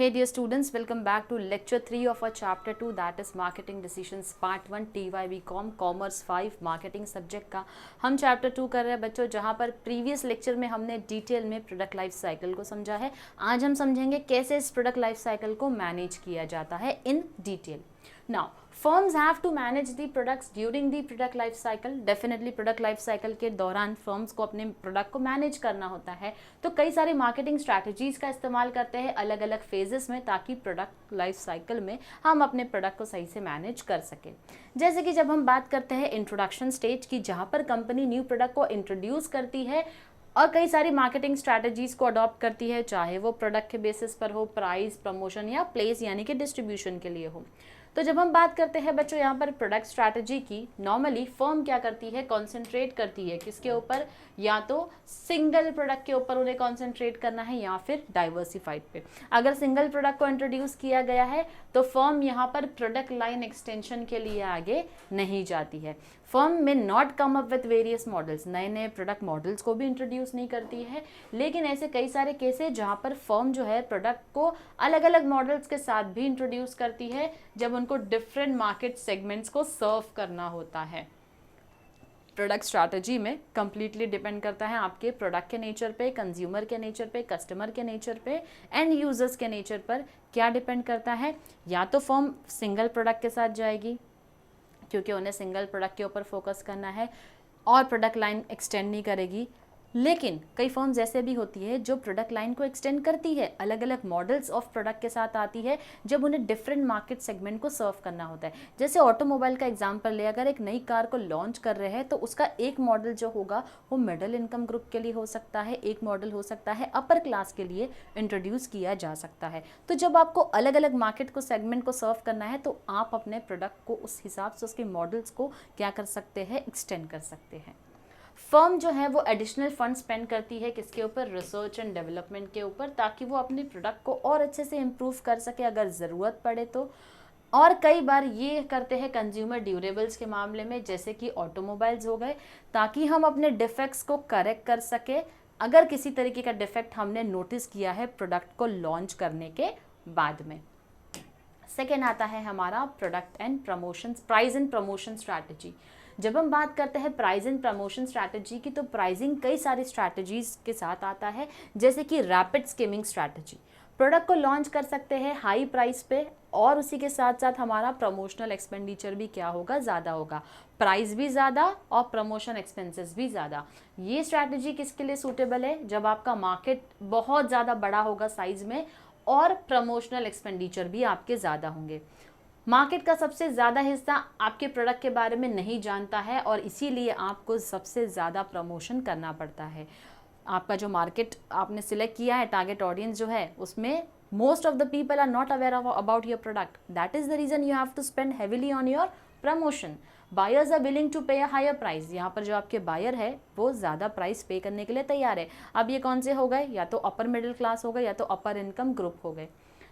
Hey dear students, welcome back to lecture 3 of our chapter 2, that is marketing decisions part 1 TYBCom Commerce 5 marketing subject का हम chapter 2 कर रहे हैं बच्चों, जहाँ पर previous lecture में हमने डिटेल में प्रोडक्ट लाइफ साइकिल को समझा है। आज हम समझेंगे कैसे इस प्रोडक्ट लाइफ साइकिल को मैनेज किया जाता है in detail. Now, firms have to manage the products during the product life cycle. Definitely product life cycle के दौरान firms को अपने प्रोडक्ट को मैनेज करना होता है, तो कई सारी मार्केटिंग स्ट्रैटेजीज का इस्तेमाल करते हैं अलग अलग फेजेस में, ताकि प्रोडक्ट लाइफ साइकिल में हम अपने प्रोडक्ट को सही से मैनेज कर सकें। जैसे कि जब हम बात करते हैं इंट्रोडक्शन स्टेज की, जहाँ पर कंपनी न्यू प्रोडक्ट को इंट्रोड्यूस करती है और कई सारी मार्केटिंग स्ट्रैटेजीज को अडॉप्ट करती है, चाहे वो प्रोडक्ट के बेसिस पर हो, प्राइस, प्रमोशन या प्लेस यानी कि डिस्ट्रीब्यूशन के लिए हो। तो जब हम बात करते हैं बच्चों यहाँ पर प्रोडक्ट स्ट्रैटेजी की, नॉर्मली फर्म क्या करती है, कॉन्सेंट्रेट करती है किसके ऊपर, या तो सिंगल प्रोडक्ट के ऊपर उन्हें कॉन्सेंट्रेट करना है या फिर डाइवर्सिफाइड पे। अगर सिंगल प्रोडक्ट को इंट्रोड्यूस किया गया है तो फर्म यहाँ पर प्रोडक्ट लाइन एक्सटेंशन के लिए आगे नहीं जाती है। Firm may not come up with various models, नए नए प्रोडक्ट मॉडल्स को भी इंट्रोड्यूस नहीं करती है, लेकिन ऐसे कई सारे केस है जहाँ पर फर्म जो है प्रोडक्ट को अलग अलग मॉडल्स के साथ भी इंट्रोड्यूस करती है, जब उनको डिफरेंट मार्केट सेगमेंट्स को सर्व करना होता है। प्रोडक्ट स्ट्रैटेजी में कंप्लीटली डिपेंड करता है आपके प्रोडक्ट के नेचर पे, कंज्यूमर के नेचर पे, कस्टमर के नेचर पे, एंड यूजर्स के नेचर पर क्या डिपेंड करता है। या तो फर्म सिंगल प्रोडक्ट के साथ जाएगी क्योंकि उन्हें सिंगल प्रोडक्ट के ऊपर फोकस करना है और प्रोडक्ट लाइन एक्सटेंड नहीं करेगी, लेकिन कई फर्म्स ऐसे भी होती है जो प्रोडक्ट लाइन को एक्सटेंड करती है, अलग अलग मॉडल्स ऑफ प्रोडक्ट के साथ आती है जब उन्हें डिफरेंट मार्केट सेगमेंट को सर्व करना होता है। जैसे ऑटोमोबाइल का एग्जांपल ले, अगर एक नई कार को लॉन्च कर रहे हैं तो उसका एक मॉडल जो होगा वो मिडिल इनकम ग्रुप के लिए हो सकता है, एक मॉडल हो सकता है अपर क्लास के लिए इंट्रोड्यूस किया जा सकता है। तो जब आपको अलग अलग मार्केट को सेगमेंट को सर्व करना है तो आप अपने प्रोडक्ट को उस हिसाब से उसके मॉडल्स को क्या कर सकते हैं, एक्सटेंड कर सकते हैं। फर्म जो है वो एडिशनल फंड स्पेंड करती है किसके ऊपर, रिसर्च एंड डेवलपमेंट के ऊपर, ताकि वो अपने प्रोडक्ट को और अच्छे से इम्प्रूव कर सके अगर ज़रूरत पड़े तो। और कई बार ये करते हैं कंज्यूमर ड्यूरेबल्स के मामले में, जैसे कि ऑटोमोबाइल्स हो गए, ताकि हम अपने डिफेक्ट्स को करेक्ट कर सके अगर किसी तरीके का डिफेक्ट हमने नोटिस किया है प्रोडक्ट को लॉन्च करने के बाद में। सेकेंड आता है हमारा product and promotion, price and promotion strategy. जब हम बात करते हैं प्राइस एंड प्रमोशन स्ट्रैटेजी की, तो प्राइसिंग कई सारी स्ट्रैटेजीज के साथ आता है, जैसे कि रैपिड स्किमिंग स्ट्रैटेजी। प्रोडक्ट को लॉन्च कर सकते हैं हाई प्राइस पे और उसी के साथ साथ हमारा प्रमोशनल एक्सपेंडिचर भी क्या होगा, ज़्यादा होगा, प्राइस भी ज़्यादा और प्रमोशन एक्सपेंसेस भी ज़्यादा। ये स्ट्रैटेजी किसके लिए सूटेबल है, जब आपका मार्केट बहुत ज़्यादा बड़ा होगा साइज में और प्रमोशनल एक्सपेंडिचर भी आपके ज़्यादा होंगे। मार्केट का सबसे ज़्यादा हिस्सा आपके प्रोडक्ट के बारे में नहीं जानता है और इसीलिए आपको सबसे ज़्यादा प्रमोशन करना पड़ता है। आपका जो मार्केट आपने सिलेक्ट किया है, टारगेट ऑडियंस जो है, उसमें most of the people are not aware about your product. That is the reason you have to spend heavily on your promotion. Buyers are willing to pay a higher price, यहाँ पर जो आपके buyer है वो ज़्यादा price पे करने के लिए तैयार है। अब ये कौन से हो गए, या तो अपर मिडिल क्लास हो गए या तो अपर इनकम ग्रुप हो गए।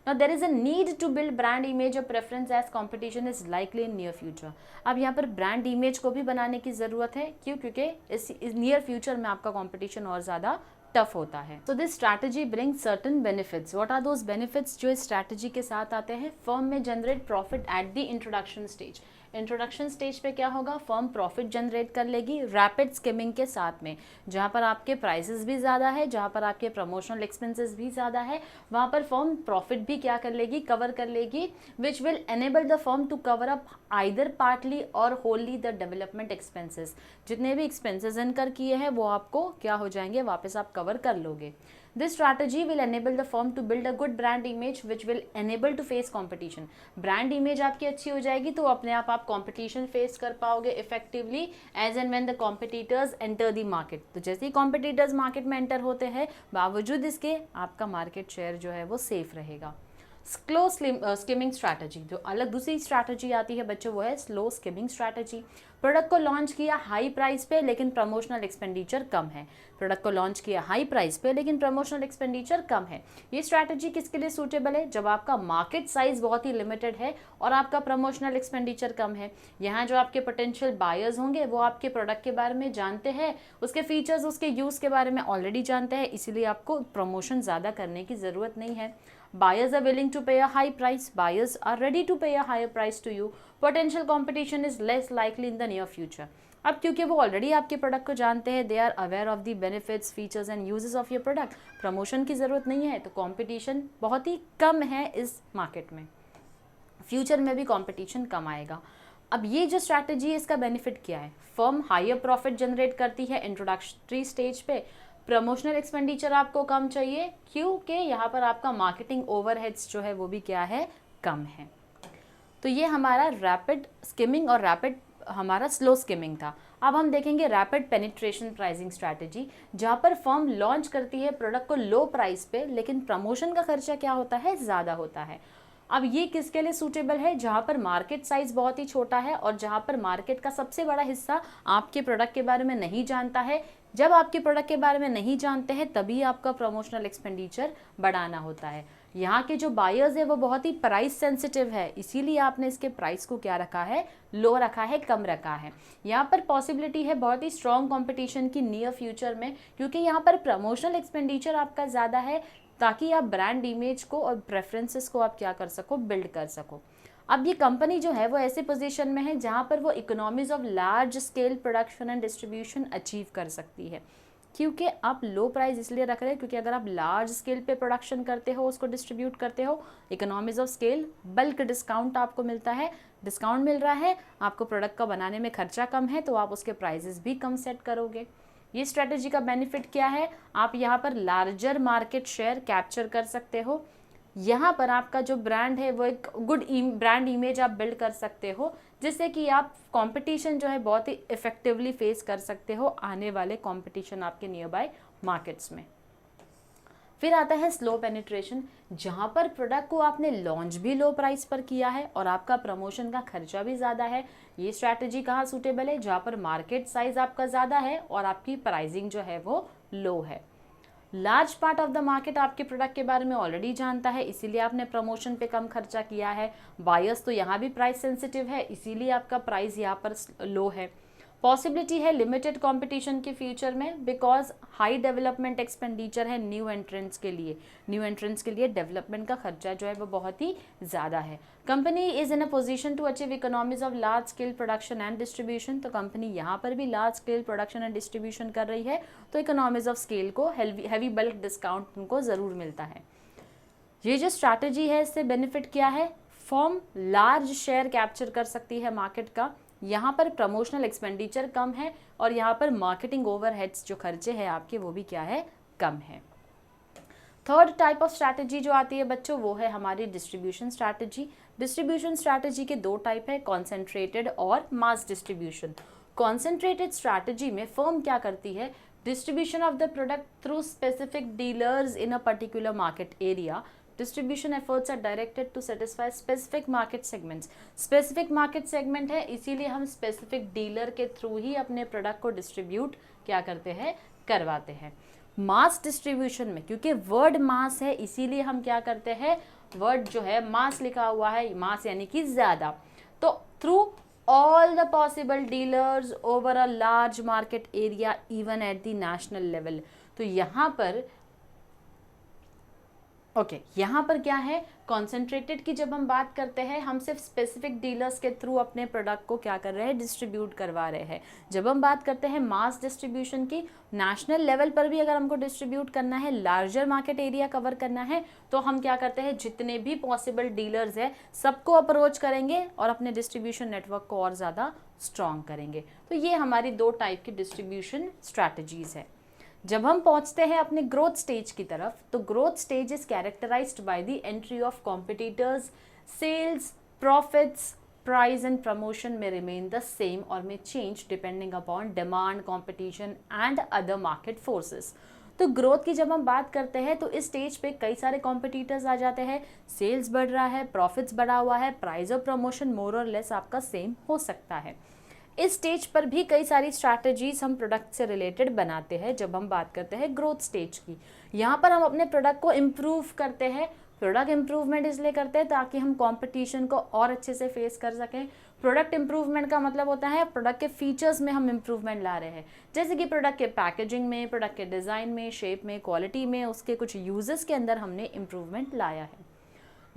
Now there is a need to build brand image or preference as competition is likely in near future. अब यहाँ पर ब्रांड इमेज को भी बनाने की ज़रूरत है, क्यों, क्योंकि इस नियर फ्यूचर में आपका कंपटीशन और ज़्यादा टफ होता है। So this strategy brings certain benefits. What are those benefits जो इस स्ट्रैटेजी के साथ आते हैं? फर्म में generate profit at the introduction stage. Introduction stage पे क्या होगा, फर्म प्रॉफिट जनरेट कर लेगी रैपिड स्किमिंग के साथ में, जहाँ पर आपके प्राइसेस भी ज़्यादा है, जहाँ पर आपके प्रमोशनल एक्सपेंसेस भी ज़्यादा है, वहाँ पर फर्म प्रॉफिट भी क्या कर लेगी, कवर कर लेगी, which will enable the firm to cover up either partly और होली द डेवलपमेंट एक्सपेंसेस। जितने भी एक्सपेंसेस इनकर किए हैं वो आपको क्या हो जाएंगे, वापस आप कवर कर लोगे। This strategy will enable the firm to build a good brand image which will enable to face competition. Brand image आपकी अच्छी हो जाएगी तो अपने आप competition face कर पाओगे effectively as and when the competitors enter the market. तो जैसे ही competitors market में enter होते हैं, बावजूद इसके आपका market share जो है वो safe रहेगा। स्लो स्किमिंग स्ट्रैटेजी, जो अलग दूसरी स्ट्रैटेजी आती है बच्चों, वो है स्लो स्किमिंग स्ट्रैटेजी। प्रोडक्ट को लॉन्च किया हाई प्राइस पे लेकिन प्रमोशनल एक्सपेंडिचर कम है, प्रोडक्ट को लॉन्च किया हाई प्राइस पे लेकिन प्रमोशनल एक्सपेंडिचर कम है। ये स्ट्रैटेजी किसके लिए सूटेबल है, जब आपका मार्केट साइज बहुत ही लिमिटेड है और आपका प्रमोशनल एक्सपेंडिचर कम है। यहाँ जो आपके पोटेंशियल बायर्स होंगे वो आपके प्रोडक्ट के बारे में जानते हैं, उसके फीचर्स, उसके यूज़ के बारे में ऑलरेडी जानते हैं, इसीलिए आपको प्रमोशन ज़्यादा करने की ज़रूरत नहीं है। Buyers are willing to pay a high price. Buyers are ready to pay a higher price to you. Potential competition is less likely in the near future. अब क्योंकि वो ऑलरेडी आपके प्रोडक्ट को जानते हैं, they are aware of the benefits, features and uses of your product, promotion की ज़रूरत नहीं है, तो कंपटीशन बहुत ही कम है इस मार्केट में। फ्यूचर में भी कंपटीशन कम आएगा। अब ये जो स्ट्रैटेजी है इसका बेनिफिट क्या है? फर्म हायर प्रॉफिट जनरेट करती है इंट्रोडक्टरी स्टेज पे। प्रमोशनल एक्सपेंडिचर आपको कम चाहिए क्योंकि यहाँ पर आपका मार्केटिंग ओवरहेड्स जो है वो भी क्या है, कम है। तो ये हमारा रैपिड स्किमिंग और रैपिड हमारा स्लो स्किमिंग था। अब हम देखेंगे रैपिड पेनिट्रेशन प्राइसिंग स्ट्रैटेजी, जहाँ पर फर्म लॉन्च करती है प्रोडक्ट को लो प्राइस पे, लेकिन प्रमोशन का खर्चा क्या होता है, ज़्यादा होता है। अब ये किसके लिए सूटेबल है? जहाँ पर मार्केट साइज बहुत ही छोटा है और जहाँ पर मार्केट का सबसे बड़ा हिस्सा आपके प्रोडक्ट के बारे में नहीं जानता है। जब आपके प्रोडक्ट के बारे में नहीं जानते हैं तभी आपका प्रमोशनल एक्सपेंडिचर बढ़ाना होता है। यहाँ के जो बायर्स है वो बहुत ही प्राइस सेंसिटिव है, इसीलिए आपने इसके प्राइस को क्या रखा है, लो रखा है, कम रखा है। यहाँ पर पॉसिबिलिटी है बहुत ही स्ट्रॉन्ग कंपटीशन की नियर फ्यूचर में, क्योंकि यहाँ पर प्रमोशनल एक्सपेंडिचर आपका ज़्यादा है ताकि आप ब्रांड इमेज को और प्रेफरेंसेस को आप क्या कर सको, बिल्ड कर सको। अब ये कंपनी जो है वो ऐसे पोजीशन में है जहाँ पर वो economies of large scale production and distribution achieve कर सकती है। क्योंकि आप लो प्राइस इसलिए रख रहे हैं क्योंकि अगर आप लार्ज स्केल पे प्रोडक्शन करते हो, उसको डिस्ट्रीब्यूट करते हो, economies of scale, bulk discount आपको मिलता है, डिस्काउंट मिल रहा है, आपको प्रोडक्ट का बनाने में खर्चा कम है, तो आप उसके प्राइजेस भी कम सेट करोगे। ये स्ट्रेटजी का बेनिफिट क्या है? आप यहाँ पर लार्जर मार्केट शेयर कैप्चर कर सकते हो। यहाँ पर आपका जो ब्रांड है वो एक गुड ब्रांड इमेज आप बिल्ड कर सकते हो, जिससे कि आप कंपटीशन जो है बहुत ही इफेक्टिवली फेस कर सकते हो आने वाले कंपटीशन आपके नियर बाय मार्केट्स में। फिर आता है स्लो पेनिट्रेशन, जहाँ पर प्रोडक्ट को आपने लॉन्च भी लो प्राइस पर किया है और आपका प्रमोशन का खर्चा भी ज़्यादा है। ये स्ट्रैटेजी कहाँ सूटेबल है? जहाँ पर मार्केट साइज आपका ज़्यादा है और आपकी प्राइसिंग जो है वो लो है। Large part of the market आपके प्रोडक्ट के बारे में ऑलरेडी जानता है, इसीलिए आपने प्रमोशन पे कम खर्चा किया है। बायर्स तो यहाँ भी प्राइस सेंसिटिव है, इसीलिए आपका प्राइस यहाँ पर लो है। पॉसिबिलिटी है लिमिटेड कंपटीशन के फ्यूचर में, बिकॉज हाई डेवलपमेंट एक्सपेंडिचर है न्यू एंट्रेंट्स के लिए। न्यू एंट्रेंट्स के लिए डेवलपमेंट का खर्चा जो है वो बहुत ही ज़्यादा है। Company is in a position to achieve economies of large scale production and distribution, तो कंपनी यहाँ पर भी large scale production and distribution कर रही है, तो इकोनॉमीज ऑफ स्केल को हैवी बल्क डिस्काउंट उनको ज़रूर मिलता है। ये जो स्ट्रैटेजी है इससे बेनिफिट क्या है? फर्म लार्ज शेयर कैप्चर कर सकती है मार्केट का, यहाँ पर प्रमोशनल एक्सपेंडिचर कम है और यहाँ पर मार्केटिंग ओवरहेड्स जो खर्चे हैं आपके वो भी क्या है, कम है। थर्ड टाइप ऑफ स्ट्रैटेजी जो आती है बच्चों वो है हमारी डिस्ट्रीब्यूशन स्ट्रैटेजी। डिस्ट्रीब्यूशन स्ट्रैटेजी के दो टाइप है, कॉन्सेंट्रेटेड और मास डिस्ट्रीब्यूशन। कॉन्सेंट्रेटेड स्ट्रैटेजी में फर्म क्या करती है, distribution of the product through specific dealers in a particular market area. Distribution efforts are directed to satisfy specific market segments. Specific market segment है, इसीलिए हम specific dealer के through ही अपने प्रोडक्ट को डिस्ट्रीब्यूट क्या करते हैं, करवाते हैं। मास डिस्ट्रीब्यूशन में क्योंकि वर्ड मास है, इसीलिए हम क्या करते हैं, वर्ड जो है मास लिखा हुआ है, मास यानी कि ज़्यादा, तो through all the possible dealers over a large market area even at the national level। तो यहाँ पर यहाँ पर क्या है, कॉन्सेंट्रेटेड की जब हम बात करते हैं हम सिर्फ स्पेसिफिक डीलर्स के थ्रू अपने प्रोडक्ट को क्या कर रहे हैं, डिस्ट्रीब्यूट करवा रहे हैं। जब हम बात करते हैं मास डिस्ट्रीब्यूशन की, नेशनल लेवल पर भी अगर हमको डिस्ट्रीब्यूट करना है, लार्जर मार्केट एरिया कवर करना है, तो हम क्या करते हैं, जितने भी पॉसिबल डीलर्स हैं सबको अप्रोच करेंगे और अपने डिस्ट्रीब्यूशन नेटवर्क को और ज़्यादा स्ट्रॉन्ग करेंगे। तो ये हमारी दो टाइप की डिस्ट्रीब्यूशन स्ट्रैटेजीज है। जब हम पहुंचते हैं अपने ग्रोथ स्टेज की तरफ, तो growth stage is characterized by the entry of competitors. Sales, profits, price and promotion में रिमेन द सेम और में change depending upon demand, competition and other market forces. तो ग्रोथ की जब हम बात करते हैं तो इस स्टेज पे कई सारे कॉम्पिटिटर्स आ जाते हैं, सेल्स बढ़ रहा है, प्रॉफिट्स बढ़ा हुआ है, प्राइस और प्रमोशन मोर और लेस आपका सेम हो सकता है। इस स्टेज पर भी कई सारी स्ट्रैटेजीज हम प्रोडक्ट से रिलेटेड बनाते हैं जब हम बात करते हैं ग्रोथ स्टेज की। यहाँ पर हम अपने प्रोडक्ट को इम्प्रूव करते हैं। प्रोडक्ट इम्प्रूवमेंट इसलिए करते हैं ताकि हम कंपटीशन को और अच्छे से फेस कर सकें। प्रोडक्ट इम्प्रूवमेंट का मतलब होता है प्रोडक्ट के फीचर्स में हम इम्प्रूवमेंट ला रहे हैं, जैसे कि प्रोडक्ट के पैकेजिंग में, प्रोडक्ट के डिज़ाइन में, शेप में, क्वालिटी में, उसके कुछ यूजेस के अंदर हमने इम्प्रूवमेंट लाया है।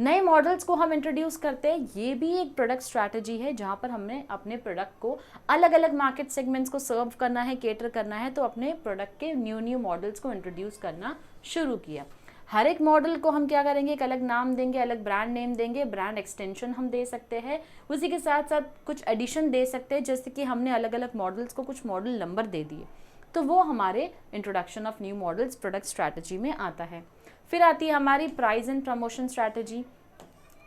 नए मॉडल्स को हम इंट्रोड्यूस करते हैं, ये भी एक प्रोडक्ट स्ट्रैटेजी है जहाँ पर हमने अपने प्रोडक्ट को अलग अलग मार्केट सेगमेंट्स को सर्व करना है, केटर करना है, तो अपने प्रोडक्ट के न्यू मॉडल्स को इंट्रोड्यूस करना शुरू किया। हर एक मॉडल को हम क्या करेंगे, एक अलग नाम देंगे, अलग ब्रांड नेम देंगे, ब्रांड एक्सटेंशन हम दे सकते हैं, उसी के साथ साथ कुछ एडिशन दे सकते हैं, जैसे कि हमने अलग अलग मॉडल्स को कुछ मॉडल नंबर दे दिए, तो वो हमारे introduction of new models product strategy में आता है। फिर आती है हमारी प्राइस एंड प्रमोशन स्ट्रैटेजी,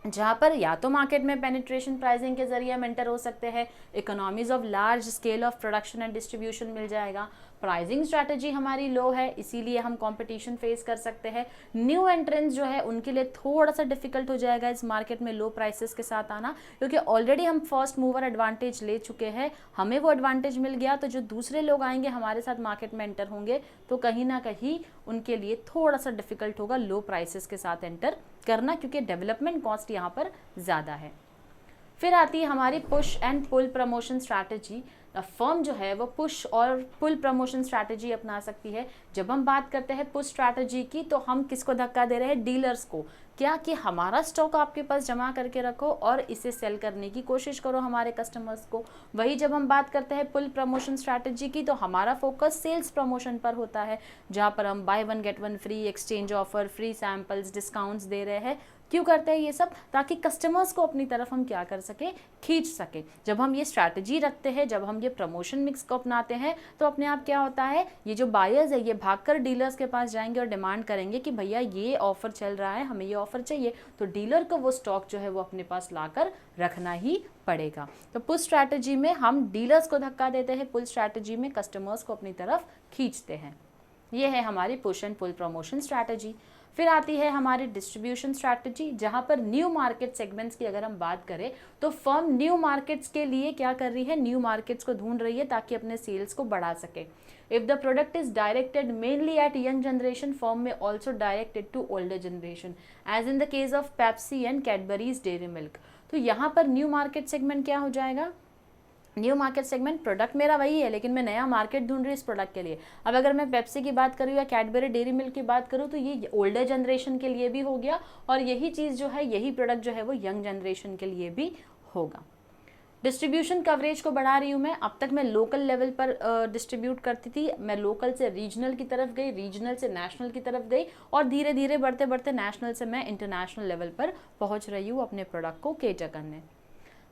जहाँ पर या तो मार्केट में पेनिट्रेशन प्राइसिंग के जरिए हम एंटर हो सकते हैं, economies of large scale of production and distribution मिल जाएगा। प्राइसिंग स्ट्रैटेजी हमारी लो है, इसीलिए हम कंपटीशन फेस कर सकते हैं। न्यू एंट्रेंस जो है उनके लिए थोड़ा सा डिफिकल्ट हो जाएगा इस मार्केट में लो प्राइसेस के साथ आना, क्योंकि ऑलरेडी हम फर्स्ट मूवर एडवांटेज ले चुके हैं, हमें वो एडवांटेज मिल गया, तो जो दूसरे लोग आएंगे हमारे साथ मार्केट में एंटर होंगे तो कहीं ना कहीं उनके लिए थोड़ा सा डिफिकल्ट होगा लो प्राइसेस के साथ एंटर करना, क्योंकि डेवलपमेंट कॉस्ट यहाँ पर ज़्यादा है। फिर आती है हमारी push and pull promotion strategy. Firm जो है वो पुश और पुल प्रमोशन स्ट्रैटेजी अपना सकती है। जब हम बात करते हैं पुश स्ट्रैटेजी की, तो हम किसको धक्का दे रहे हैं, डीलर्स को, क्या कि हमारा स्टॉक आपके पास जमा करके रखो और इसे सेल करने की कोशिश करो हमारे कस्टमर्स को। वही जब हम बात करते हैं पुल प्रमोशन स्ट्रैटेजी की, तो हमारा फोकस सेल्स प्रमोशन पर होता है, जहाँ पर हम buy one get one free, exchange offer, free samples, discounts दे रहे हैं। क्यों करते हैं ये सब, ताकि कस्टमर्स को अपनी तरफ हम क्या कर सके, खींच सके। जब हम ये स्ट्रैटेजी रखते हैं, जब हम ये प्रमोशन मिक्स को अपनाते हैं, तो अपने आप क्या होता है, ये जो बायर्स है ये भागकर डीलर्स के पास जाएंगे और डिमांड करेंगे कि भैया ये ऑफर चल रहा है, हमें ये ऑफर चाहिए, तो डीलर को वो स्टॉक जो है वो अपने पास लाकर रखना ही पड़ेगा। तो पुश स्ट्रैटेजी में हम डीलर्स को धक्का देते हैं, पुल स्ट्रैटेजी में कस्टमर्स को अपनी तरफ खींचते हैं। ये है हमारी push and pull promotion strategy. फिर आती है हमारी डिस्ट्रीब्यूशन स्ट्रैटेजी, जहां पर न्यू मार्केट सेगमेंट्स की अगर हम बात करें, तो फर्म न्यू मार्केट्स के लिए क्या कर रही है, न्यू मार्केट्स को ढूंढ रही है ताकि अपने सेल्स को बढ़ा सके। If the product is directed mainly at young generation, firm may also directed to older generation, as in the case of Pepsi and Cadbury's Dairy Milk. तो यहाँ पर न्यू मार्केट सेगमेंट क्या हो जाएगा, न्यू मार्केट सेगमेंट, प्रोडक्ट मेरा वही है लेकिन मैं नया मार्केट ढूंढ रही हूँ इस प्रोडक्ट के लिए। अब अगर मैं पेप्सी की बात करूँ या कैडबरी डेयरी मिल्क की बात करूँ, तो ये ओल्डर जनरेशन के लिए भी हो गया, और यही चीज़ जो है, यही प्रोडक्ट जो है वो यंग जनरेशन के लिए भी होगा। डिस्ट्रीब्यूशन कवरेज को बढ़ा रही हूँ मैं। अब तक मैं लोकल लेवल पर डिस्ट्रीब्यूट करती थी, मैं लोकल से रीजनल की तरफ गई, रीजनल से नेशनल की तरफ गई, और धीरे धीरे बढ़ते बढ़ते नेशनल से मैं इंटरनेशनल लेवल पर पहुँच रही हूँ अपने प्रोडक्ट को केटर करने।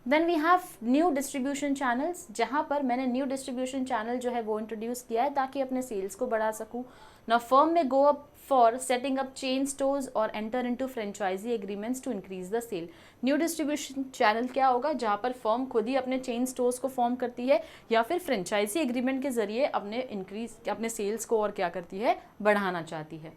Then we have new distribution channels, जहाँ पर मैंने न्यू डिस्ट्रीब्यूशन चैनल जो है वो इंट्रोड्यूस किया है ताकि अपने सेल्स को बढ़ा सकूँ। Now firm may go up for setting up chain stores और enter into franchisee agreements to increase the sale. New distribution channel क्या होगा, जहाँ पर फर्म खुद ही अपने चेन स्टोर्स को फॉर्म करती है या फिर फ्रेंचाइजी एग्रीमेंट के जरिए अपने सेल्स को और क्या करती है, बढ़ाना चाहती है।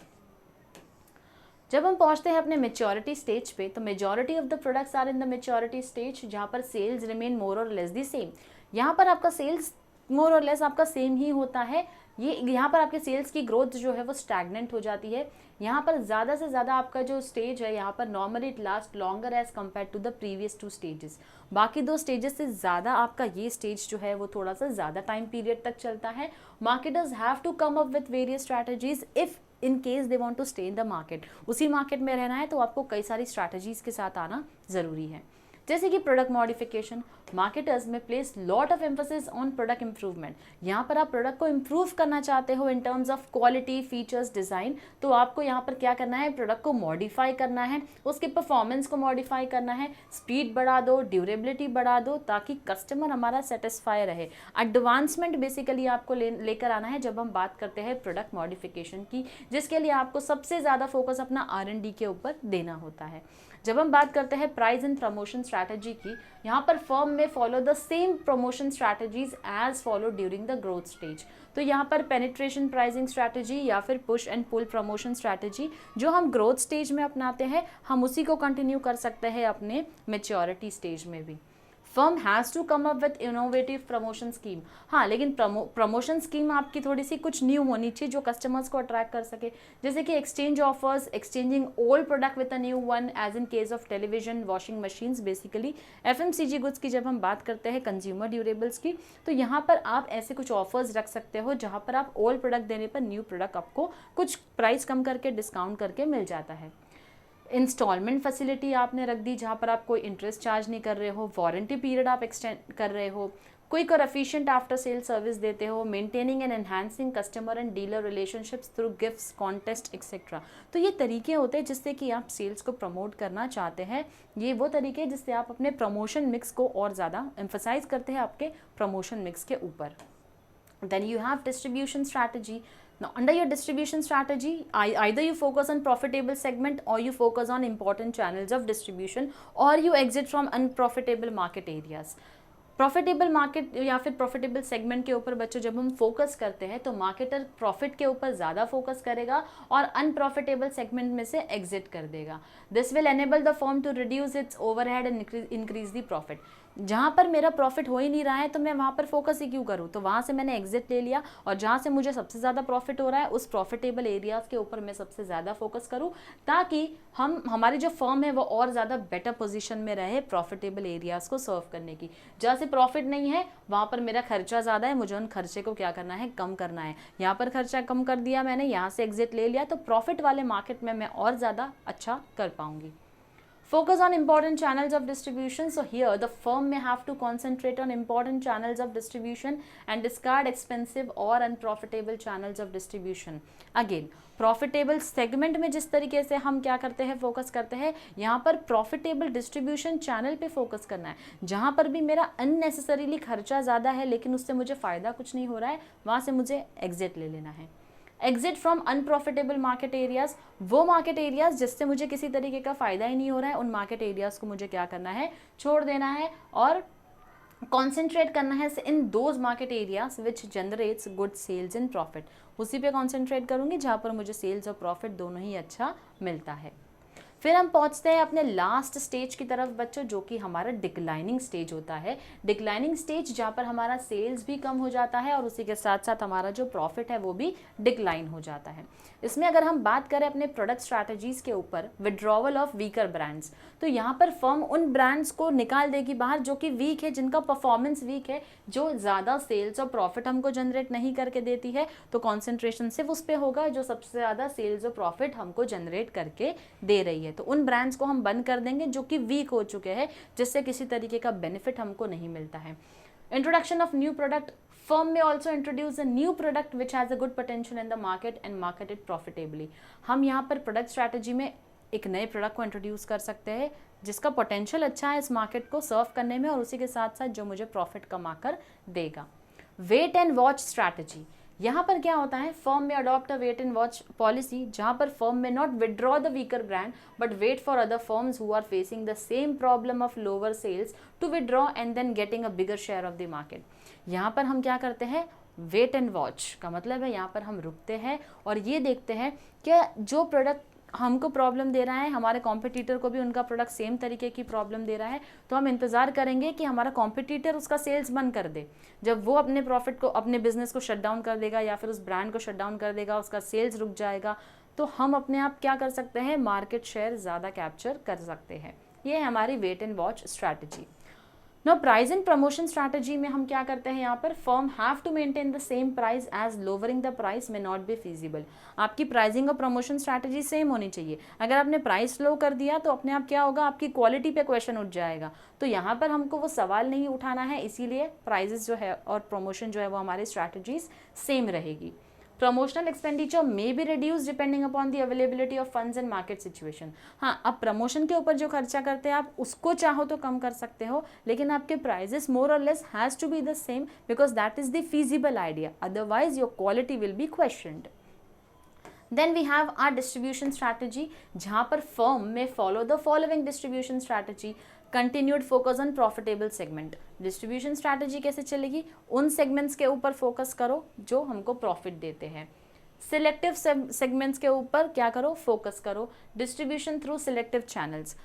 जब हम पहुंचते हैं अपने मेच्योरिटी स्टेज पे, तो majority of the products are in the maturity stage, जहाँ पर सेल्स रिमेन मोर और लेस दी सेम। यहाँ पर आपका सेल्स मोर और लेस आपका सेम ही होता है। यहाँ पर आपके सेल्स की ग्रोथ जो है वो स्टैग्नेंट हो जाती है। यहाँ पर ज़्यादा से ज़्यादा आपका जो स्टेज है, यहाँ पर normally it last longer as compare to the previous 2 stages. बाकी 2 स्टेजेस से ज़्यादा आपका ये स्टेज जो है वो थोड़ा सा ज़्यादा टाइम पीरियड तक चलता है। Marketers have to come up with various strategies if in case they want to stay in the market. उसी मार्केट में रहना है तो आपको कई सारी स्ट्रैटेजीज के साथ आना ज़रूरी है, जैसे कि प्रोडक्ट मॉडिफिकेशन। मार्केटर्स में place lot of emphasis on product improvement. यहाँ पर आप प्रोडक्ट को इम्प्रूव करना चाहते हो in terms of quality, features, design, तो आपको यहाँ पर क्या करना है, प्रोडक्ट को मॉडिफाई करना है, उसके परफॉर्मेंस को मॉडिफाई करना है, स्पीड बढ़ा दो, ड्यूरेबिलिटी बढ़ा दो, ताकि कस्टमर हमारा सेटिस्फाई रहे। एडवांसमेंट बेसिकली आपको लेकर आना है जब हम बात करते हैं प्रोडक्ट मॉडिफिकेशन की, जिसके लिए आपको सबसे ज़्यादा फोकस अपना R&D के ऊपर देना होता है। जब हम बात करते हैं प्राइस एंड प्रमोशन स्ट्रैटेजी की, यहाँ पर firm may follow the same promotion strategies as follow during the growth stage. तो यहाँ पर पेनिट्रेशन प्राइसिंग स्ट्रैटेजी या फिर push and pull promotion strategy जो हम ग्रोथ स्टेज में अपनाते हैं, हम उसी को कंटिन्यू कर सकते हैं अपने मेच्योरिटी स्टेज में भी। Firm has to come up with innovative promotion scheme. हाँ, लेकिन प्रमोशन स्कीम आपकी थोड़ी सी कुछ न्यू होनी चाहिए जो कस्टमर्स को अट्रैक्ट कर सके, जैसे कि exchange offers, exchanging old product with a new one, as in case of television, washing machines. Basically FMCG goods की जब हम बात करते हैं, कंज्यूमर ड्यूरेबल्स की, तो यहाँ पर आप ऐसे कुछ ऑफर्स रख सकते हो जहाँ पर आप ओल्ड प्रोडक्ट देने पर न्यू प्रोडक्ट आपको कुछ प्राइस कम करके, डिस्काउंट करके मिल जाता है। इंस्टॉलमेंट फैसिलिटी आपने रख दी जहाँ पर आप कोई इंटरेस्ट चार्ज नहीं कर रहे हो, वारंटी पीरियड आप एक्सटेंड कर रहे हो, क्विक और एफिशिएंट आफ्टर सेल सर्विस देते हो, maintaining and enhancing customer and dealer relationships through gifts, contest etcetera. तो ये तरीके होते हैं जिससे कि आप सेल्स को प्रमोट करना चाहते हैं। ये वो तरीके हैं जिससे आप अपने प्रमोशन मिक्स को और ज़्यादा एम्फसाइज करते हैं आपके प्रमोशन मिक्स के ऊपर। Then you have distribution strategy. Now under your distribution strategy, either you focus on profitable segment or you focus on important channels of distribution, or you exit from unprofitable market areas. Profitable market या फिर profitable segment के ऊपर बच्चों जब हम focus करते हैं तो मार्केटर प्रॉफिट के ऊपर ज़्यादा फोकस करेगा और अनप्रॉफिटेबल सेगमेंट में से एग्जिट कर देगा। This will enable the firm to reduce its overhead and increase the profit. जहाँ पर मेरा प्रॉफिट हो ही नहीं रहा है तो मैं वहाँ पर फोकस ही क्यों करूँ, तो वहाँ से मैंने एग्जिट ले लिया और जहाँ से मुझे सबसे ज़्यादा प्रॉफिट हो रहा है उस प्रॉफिटेबल एरियाज़ के ऊपर मैं सबसे ज़्यादा फोकस करूँ, ताकि हमारी जो फर्म है वो और ज़्यादा बेटर पोजीशन में रहे प्रॉफिटेबल एरियाज़ को सर्व करने की। जहाँ से प्रॉफिट नहीं है वहाँ पर मेरा खर्चा ज़्यादा है, मुझे उन खर्चे को क्या करना है, कम करना है। यहाँ पर खर्चा कम कर दिया मैंने, यहाँ से एग्जिट ले लिया, तो प्रॉफिट वाले मार्केट में मैं और ज़्यादा अच्छा कर पाऊँगी। Focus on important channels of distribution. So here the firm may have to concentrate on important channels of distribution and discard expensive or unprofitable channels of distribution. Again, profitable segment में जिस तरीके से हम क्या करते हैं, फोकस करते हैं, यहाँ पर प्रॉफिटेबल डिस्ट्रीब्यूशन चैनल पे फोकस करना है। जहाँ पर भी मेरा अननेसेसरीली खर्चा ज़्यादा है लेकिन उससे मुझे फ़ायदा कुछ नहीं हो रहा है, वहाँ से मुझे एग्जिट ले लेना है। Exit from unprofitable market areas, वो मार्केट एरियाज जिससे मुझे किसी तरीके का फ़ायदा ही नहीं हो रहा है, उन मार्केट एरियाज को मुझे क्या करना है, छोड़ देना है और कॉन्सेंट्रेट करना है in those market areas which generates good sales and profit. उसी पे कॉन्सेंट्रेट करूँगी जहाँ पर मुझे सेल्स और प्रॉफिट दोनों ही अच्छा मिलता है। फिर हम पहुंचते हैं अपने लास्ट स्टेज की तरफ बच्चों, जो कि हमारा डिक्लाइनिंग स्टेज होता है। डिक्लाइनिंग स्टेज जहाँ पर हमारा सेल्स भी कम हो जाता है और उसी के साथ साथ हमारा जो प्रॉफिट है वो भी डिक्लाइन हो जाता है। इसमें अगर हम बात करें अपने प्रोडक्ट स्ट्रैटेजीज के ऊपर, विड्रॉवल ऑफ वीकर ब्रांड्स, तो यहाँ पर फर्म उन ब्रांड्स को निकाल देगी बाहर जो कि वीक है, जिनका परफॉर्मेंस वीक है, जो ज़्यादा सेल्स और प्रॉफिट हमको जनरेट नहीं करके देती है। तो कॉन्सेंट्रेशन सिर्फ उस पर होगा जो सबसे ज़्यादा सेल्स और प्रॉफिट हमको जनरेट करके दे रही है। तो उन ब्रांड्स को हम बंद कर देंगे जो कि वीक हो चुके हैं, जिससे किसी तरीके का बेनिफिट हमको नहीं मिलता है। Introduction of new product, firm may also introduce a new product which has a good potential in the market and market it profitably. हम यहाँ पर प्रोडक्ट स्ट्रैटेजी में एक नए प्रोडक्ट को इंट्रोड्यूस कर सकते हैं जिसका पोटेंशियल अच्छा है इस मार्केट को सर्व करने में और उसी के साथ साथ जो मुझे प्रॉफिट कमा कर देगा। वेट एंड वॉच स्ट्रैटेजी, यहाँ पर क्या होता है, firm may adopt a wait and watch policy जहाँ पर firm may not withdraw the weaker brand but wait for other firms who are facing the same problem of lower sales to withdraw and then getting a bigger share of the market. यहाँ पर हम क्या करते हैं, wait and watch का मतलब है यहाँ पर हम रुकते हैं और ये देखते हैं कि जो प्रोडक्ट हमको प्रॉब्लम दे रहा है, हमारे कॉम्पिटिटर को भी उनका प्रोडक्ट सेम तरीके की प्रॉब्लम दे रहा है, तो हम इंतज़ार करेंगे कि हमारा कॉम्पिटिटर उसका सेल्स बंद कर दे। जब वो अपने प्रॉफिट को, अपने बिजनेस को शट डाउन कर देगा या फिर उस ब्रांड को शट डाउन कर देगा, उसका सेल्स रुक जाएगा, तो हम अपने आप क्या कर सकते हैं, मार्केट शेयर ज़्यादा कैप्चर कर सकते हैं। ये है हमारी wait and watch strategy. No price and promotion strategy में हम क्या करते हैं, यहाँ पर firm have to maintain the same price as lowering the price may not be feasible. आपकी प्राइसिंग और प्रमोशन स्ट्रैटेजी सेम होनी चाहिए। अगर आपने प्राइस लो कर दिया तो अपने आप क्या होगा, आपकी क्वालिटी पे क्वेश्चन उठ जाएगा। तो यहाँ पर हमको वो सवाल नहीं उठाना है, इसीलिए प्राइजेस जो है और प्रमोशन जो है वो हमारी स्ट्रैटेजीज सेम रहेगी। Promotional expenditure may be reduce depending upon the availability of funds and market situation. हाँ, अब प्रमोशन के ऊपर जो खर्चा करते हैं आप उसको चाहो तो कम कर सकते हो, लेकिन आपके प्राइजेस मोर और less has to be the same because that is the feasible idea, otherwise your quality will be questioned. Then we have our distribution strategy, जहाँ पर firm may follow the following distribution strategy. Continued focus on profitable segment. Distribution strategy कैसे चलेगी, उन segments के ऊपर focus करो जो हमको प्रॉफिट देते हैं। सिलेक्टिव सेगमेंट्स के ऊपर क्या करो, फोकस करो। डिस्ट्रीब्यूशन थ्रू सिलेक्टिव चैनल्स,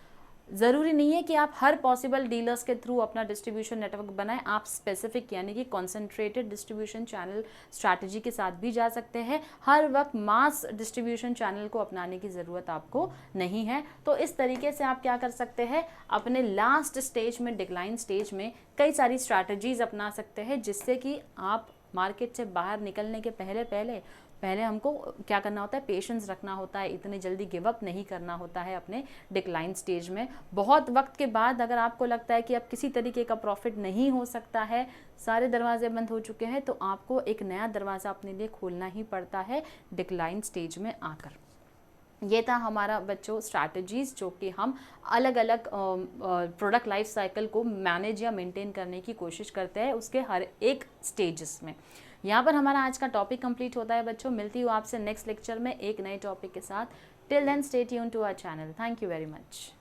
ज़रूरी नहीं है कि आप हर पॉसिबल डीलर्स के थ्रू अपना डिस्ट्रीब्यूशन नेटवर्क बनाएं, आप स्पेसिफिक यानी कि कॉन्सेंट्रेटेड डिस्ट्रीब्यूशन चैनल स्ट्रैटेजी के साथ भी जा सकते हैं। हर वक्त मास डिस्ट्रीब्यूशन चैनल को अपनाने की ज़रूरत आपको नहीं है। तो इस तरीके से आप क्या कर सकते हैं, अपने लास्ट स्टेज में, डिक्लाइन स्टेज में कई सारी स्ट्रैटेजीज अपना सकते हैं, जिससे कि आप मार्केट से बाहर निकलने के पहले पहले हमको क्या करना होता है, पेशेंस रखना होता है, इतनी जल्दी गिव अप नहीं करना होता है अपने डिक्लाइन स्टेज में। बहुत वक्त के बाद अगर आपको लगता है कि अब किसी तरीके का प्रॉफिट नहीं हो सकता है, सारे दरवाजे बंद हो चुके हैं, तो आपको एक नया दरवाज़ा अपने लिए खोलना ही पड़ता है डिक्लाइन स्टेज में आकर। ये था हमारा बच्चों स्ट्रैटेजीज़ जो कि हम अलग अलग प्रोडक्ट लाइफ साइकिल को मैनेज या मेंटेन करने की कोशिश करते हैं उसके हर एक स्टेजेस में। यहाँ पर हमारा आज का टॉपिक कंप्लीट होता है बच्चों। मिलती हूँ आपसे नेक्स्ट लेक्चर में एक नए टॉपिक के साथ। Till then stay tuned to our channel. Thank you very much.